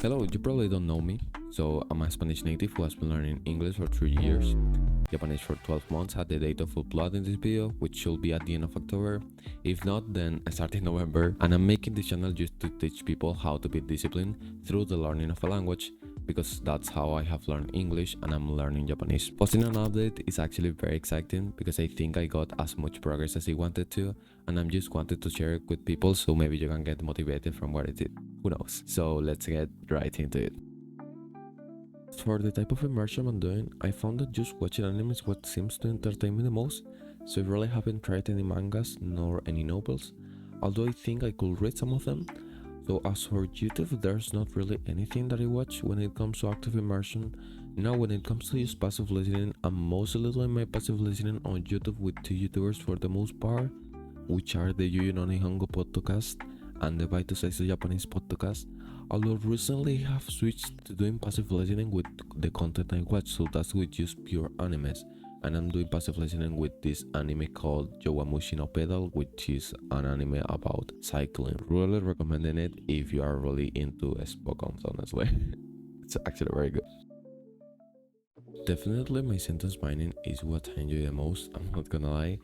Hello, you probably don't know me. So, I'm a Spanish native who has been learning English for 3 years, Japanese for 12 months at the date of upload in this video, which should be at the end of October. If not, then I start in November, and I'm making this channel just to teach people how to be disciplined through the learning of a language, because that's how I have learned English and I'm learning Japanese. Posting an update is actually very exciting because I think I got as much progress as I wanted to, and I'm just wanted to share it with people so maybe you can get motivated from what I did. Who knows? So let's get right into it. For the type of immersion I'm doing, I found that just watching anime is what seems to entertain me the most, so I really haven't tried any mangas nor any novels, although I think I could read some of them. So as for YouTube, there's not really anything that I watch when it comes to active immersion. Now when it comes to just passive listening, I'm mostly doing my passive listening on YouTube with two YouTubers for the most part, which are the Yuyu no Nihongo podcast and the Baito Saiso Japanese podcast. Although recently I have switched to doing passive listening with the content I watch, so that's with just pure animes. And I'm doing passive listening with this anime called Yowamushi no Pedal, which is an anime about cycling. Really recommending it if you are really into Spokons, honestly. It's actually very good. Definitely my sentence mining is what I enjoy the most, I'm not gonna lie.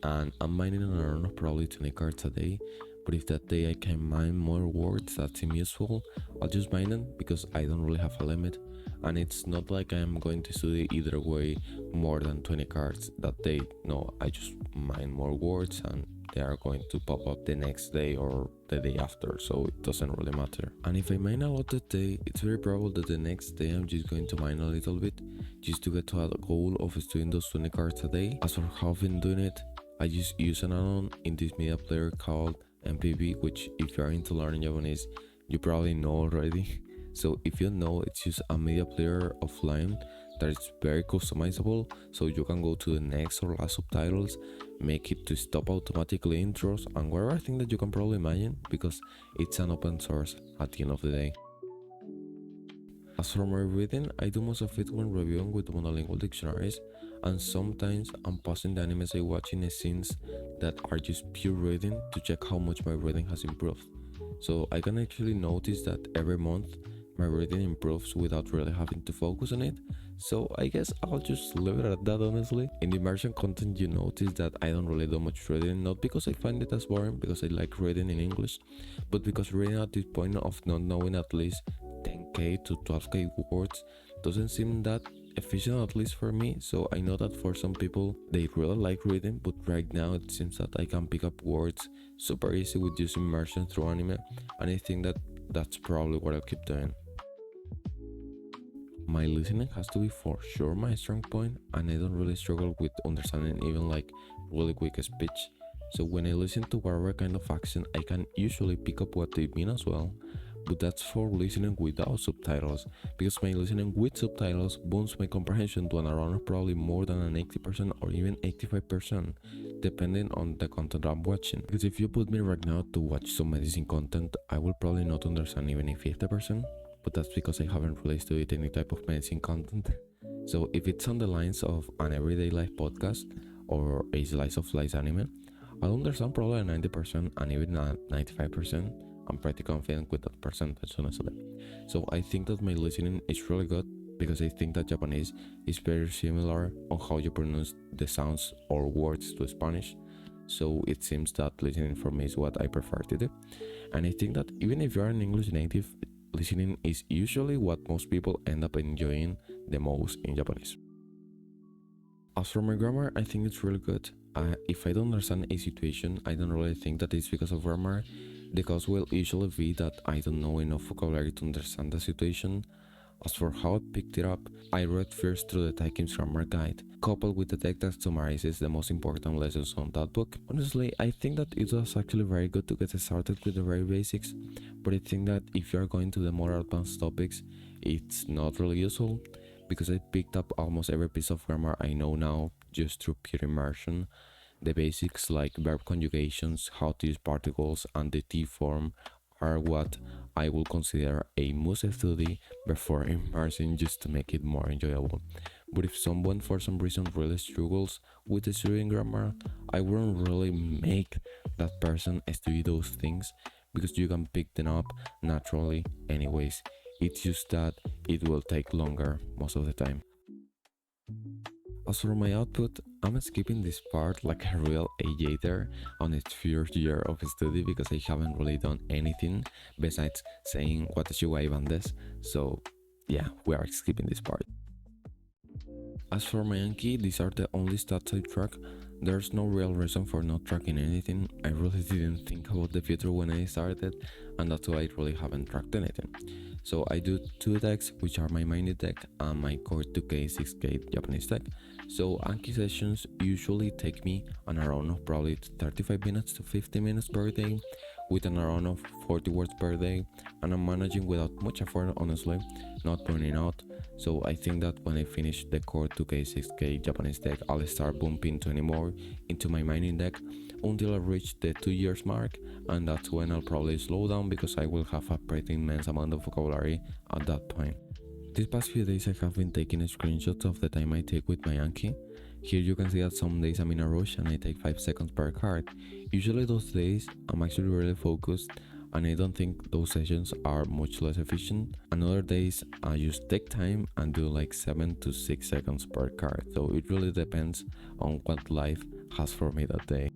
And I'm mining on around of probably 20 cards a day. But if that day I can mine more words that seem useful, I'll just mine them because I don't really have a limit. And it's not like I'm going to study either way more than 20 cards that day. No, I just mine more words and they are going to pop up the next day or the day after, so it doesn't really matter. And if I mine a lot that day, it's very probable that the next day I'm just going to mine a little bit just to get to a goal of studying those 20 cards a day. As for how I've been doing it, I just use an add-on in this media player called MPB, which if you are into learning Japanese, you probably know already. So if you know, it's just a media player offline that is very customizable, so you can go to the next or last subtitles, make it to stop automatically intros and whatever thing that you can probably imagine, because it's an open source at the end of the day. As for my reading, I do most of it when reviewing with monolingual dictionaries, and sometimes I'm pausing the animes I watch in scenes that are just pure reading to check how much my reading has improved. So I can actually notice that every month my reading improves without really having to focus on it. So I guess I'll just leave it at that, honestly. In the immersion content, you notice that I don't really do much reading, not because I find it as boring, because I like reading in English, but because reading at this point of not knowing at least 10k to 12k words doesn't seem that efficient, at least for me. So I know that for some people they really like reading, but right now it seems that I can pick up words super easy with just immersion through anime, and I think that that's probably what I'll keep doing. My listening has to be for sure my strong point, and I don't really struggle with understanding even like really quick speech. So when I listen to whatever kind of accent, I can usually pick up what they mean as well. But that's for listening without subtitles, because my listening with subtitles boosts my comprehension to an around of probably more than an 80% or even 85%, depending on the content I'm watching. Because if you put me right now to watch some medicine content, I will probably not understand even if 50%, but that's because I haven't really studied any type of medicine content. So if it's on the lines of an everyday life podcast or a slice of life anime, I'll understand probably a 90% and even a 95%. I'm pretty confident with that percentage, honestly. So I think that my listening is really good because I think that Japanese is very similar on how you pronounce the sounds or words to Spanish. So it seems that listening for me is what I prefer to do. And I think that even if you're an English native, listening is usually what most people end up enjoying the most in Japanese. As for my grammar, I think it's really good. If I don't understand a situation, I don't really think that it's because of grammar. The cause will usually be that I don't know enough vocabulary to understand the situation. As for how I picked it up, I read first through the Taikim's grammar guide, coupled with the text that summarizes the most important lessons on that book. Honestly, I think that it was actually very good to get started with the very basics, but I think that if you are going to the more advanced topics, it's not really useful, because I picked up almost every piece of grammar I know now just through pure immersion. The basics like verb conjugations, how to use particles, and the T form are what I will consider a must study before immersing, just to make it more enjoyable. But if someone for some reason really struggles with studying grammar, I wouldn't really make that person study those things, because you can pick them up naturally anyways. It's just that it will take longer most of the time. As for my output, I'm skipping this part like a real aviator on its first year of study because I haven't really done anything besides saying what should I van this. So yeah, we are skipping this part. As for my Anki, these are the only stats I track. There's no real reason for not tracking anything. I really didn't think about the future when I started, and that's why I really haven't tracked anything. So I do two decks, which are my mining deck and my core 2K 6K Japanese deck. So Anki sessions usually take me an around of probably 35 minutes to 50 minutes per day, with an around of 40 words per day, and I'm managing without much effort, honestly, not burning out. So I think that when I finish the core 2K 6K Japanese deck, I'll start bumping 20 more into my mining deck until I reach the 2 years mark, and that's when I'll probably slow down because I will have a pretty immense amount of vocabulary at that point. These past few days I have been taking screenshots of the time I take with my Anki. Here you can see that some days I'm in a rush and I take 5 seconds per card. Usually those days I'm actually really focused and I don't think those sessions are much less efficient. And other days I just take time and do like 7 to 6 seconds per card, so it really depends on what life has for me that day.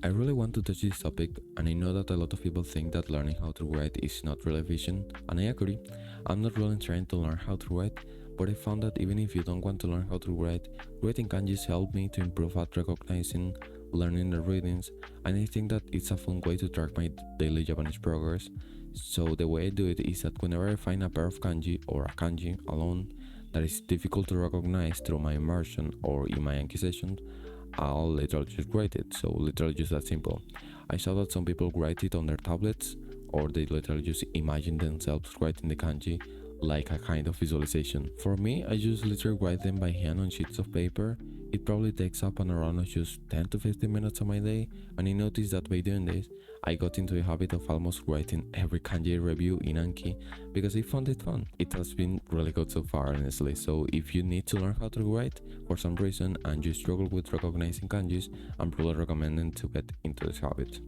I really want to touch this topic, and I know that a lot of people think that learning how to write is not really efficient, and I agree. I'm not really trying to learn how to write, but I found that even if you don't want to learn how to write, writing kanjis helped me to improve at recognizing, learning the readings, and I think that it's a fun way to track my daily Japanese progress. So the way I do it is that whenever I find a pair of kanji or a kanji alone that is difficult to recognize through my immersion or in my Anki sessions, I'll literally just write it. So literally just that simple. I saw that some people write it on their tablets, or they literally just imagine themselves writing the kanji like a kind of visualization. For me, I just literally write them by hand on sheets of paper. It probably takes up an around of just 10 to 15 minutes of my day, and I noticed that by doing this, I got into a habit of almost writing every kanji review in Anki because I found it fun. It has been really good so far, honestly. So if you need to learn how to write for some reason and you struggle with recognizing kanjis, I'm really recommending to get into this habit.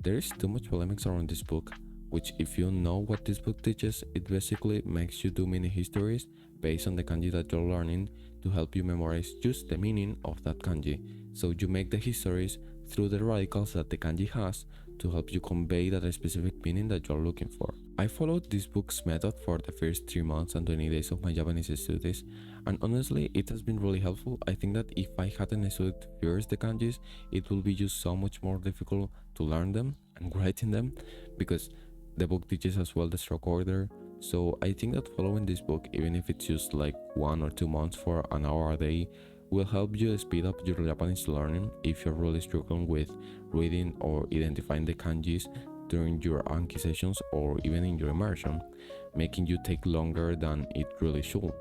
There is too much polemics around this book, which if you know what this book teaches, it basically makes you do mini histories based on the kanji that you're learning to help you memorize just the meaning of that kanji. So you make the histories through the radicals that the kanji has to help you convey that specific meaning that you're looking for. I followed this book's method for the first 3 months and 20 days of my Japanese studies, and honestly it has been really helpful. I think that if I hadn't studied first the kanjis, it would be just so much more difficult to learn them and writing them, because the book teaches as well the stroke order. So I think that following this book, even if it's just like 1 or 2 months for an hour a day, will help you speed up your Japanese learning if you're really struggling with reading or identifying the kanjis during your Anki sessions or even in your immersion, making you take longer than it really should.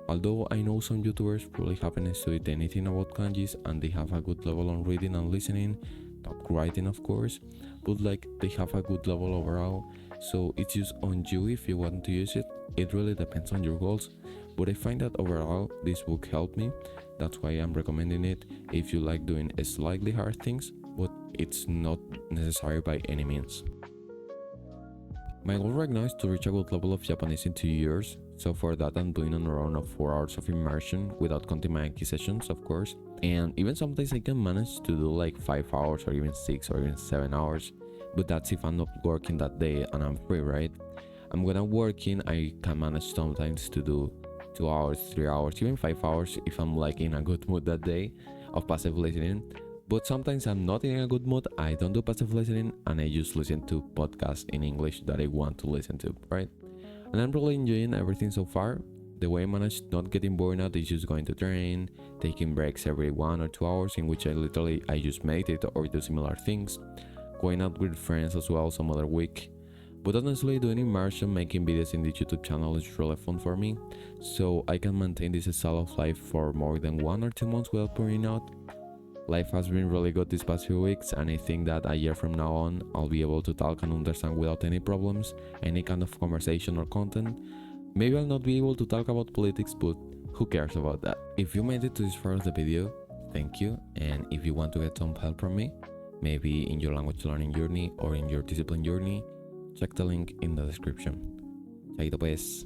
Although I know some YouTubers really haven't studied anything about kanjis and they have a good level on reading and listening, not writing of course, but like they have a good level overall, so it's just on you if you want to use it. It really depends on your goals, but I find that overall this book helped me. That's why I'm recommending it if you like doing slightly hard things, but it's not necessary by any means. My goal right now is to reach a good level of Japanese in 2 years, so for that I'm doing an around of 4 hours of immersion without counting my Anki sessions, of course, and even some days I can manage to do like 5 hours or even 6 or even 7 hours, but that's if I'm not working that day and I'm free, right? And when I'm working, I can manage sometimes to do 2 hours, 3 hours, even 5 hours if I'm like in a good mood that day of passive listening. But sometimes I'm not in a good mood, I don't do passive listening and I just listen to podcasts in English that I want to listen to, right? And I'm really enjoying everything so far. The way I managed not getting bored out is just going to train, taking breaks every 1 or 2 hours in which I just meditate or do similar things, going out with friends as well some other week. But honestly, doing immersion, making videos in the YouTube channel is really fun for me, so I can maintain this style of life for more than 1 or 2 months without burning out. Life has been really good these past few weeks, and I think that a year from now on, I'll be able to talk and understand without any problems, any kind of conversation or content. Maybe I'll not be able to talk about politics, but who cares about that? If you made it to this part of the video, thank you, and if you want to get some help from me, maybe in your language learning journey or in your discipline journey, check the link in the description. Chaito pues.